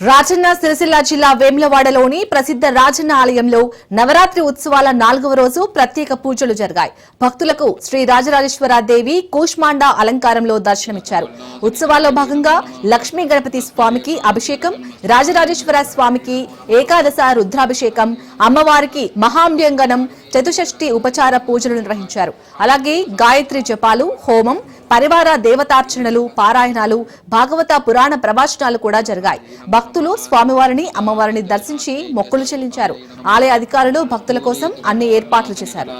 రాజన్న సిరిసిల్ల జిల్లా వేములవాడలోని ప్రసిద్ధ రాజన్న ఆలయంలో నవరాత్రి ఉత్సవాల 4వ రోజు ప్రత్యేక పూజలు జరిగాయి. భక్తులకు శ్రీ రాజరాజేశ్వర దేవి కూష్మాండా అలంకారంలో దర్శనమిచ్చారు. ఉత్సవాల్లో భాగంగా లక్ష్మీ గణపతి స్వామికి అభిషేకం, రాజరాజేశ్వర స్వామికి ఏకాదశ రుద్రాభిషేకం, అమ్మవారికి మహాంబ్యంగనం, చతుషష్ఠి ఉపచార పూజలు నిర్వహించారు. అలాగే గాయత్రి జపాలు, హోమం, పరివార దేవతార్చనలు, పారాయణాలు, భాగవత పురాణ ప్రవచనాలు కూడా జరిగాయి. భక్తులు స్వామివారిని, అమ్మవారిని దర్శించి మొక్కులు చెల్లించారు. ఆలయ అధికారులు భక్తుల కోసం అన్ని ఏర్పాట్లు చేశారు.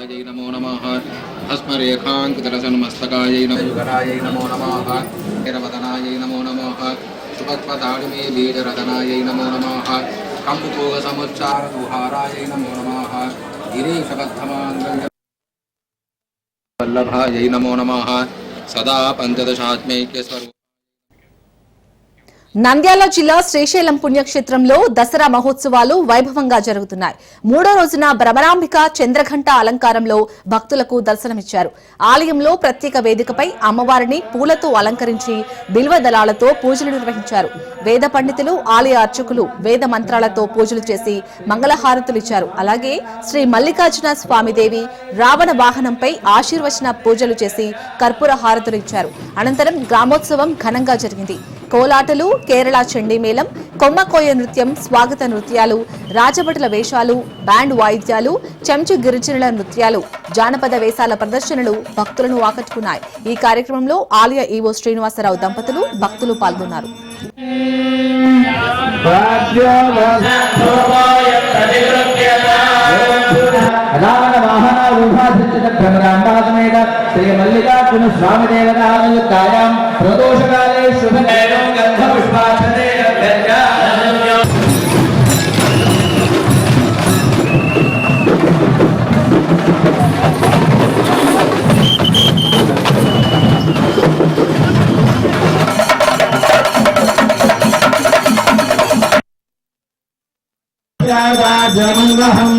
सदा पंचदशात्मैक्य स्वरूप నంద్యాల జిల్లా శ్రీశైలం పుణ్యక్షేత్రంలో దసరా మహోత్సవాలు వైభవంగా జరుగుతున్నాయి. 3వ రోజున భ్రమరాంబిక చంద్రఘంట అలంకారంలో భక్తులకు దర్శనమిచ్చారు. ఆలయంలో ప్రత్యేక వేదికపై అమ్మవారిని పూలతో అలంకరించి బిల్వ దళాలతో పూజలు నిర్వహించారు. వేద పండితులు, ఆలయ అర్చకులు వేద మంత్రాలతో పూజలు చేసి మంగళహారతులిచ్చారు. అలాగే శ్రీ మల్లికార్జున స్వామిదేవి రావణ వాహనంపై ఆశీర్వచన పూజలు చేసి కర్పూర హారతులు ఇచ్చారు. అనంతరం గ్రామోత్సవం ఘనంగా జరిగింది. కోలాటలు, కేరళ చండీ మేళం, కొమ్మకోయ నృత్యం, స్వాగత నృత్యాలు, రాజభటుల వేషాలు, బ్యాండ్ వాయిద్యాలు, చెంచు గిరిజనుల నృత్యాలు, జానపద వేషాల ప్రదర్శనలు భక్తులను ఆకట్టుకున్నాయి. ఈ కార్యక్రమంలో ఆలయ ఈవో శ్రీనివాసరావు దంపతులు, భక్తులు పాల్గొన్నారు. श्री मल्लिकार्जुन स्वामी देवतानुयुक्तायां प्रदोषकाले शुभनेरं गन्धपुष्पाक्षते जमंगहं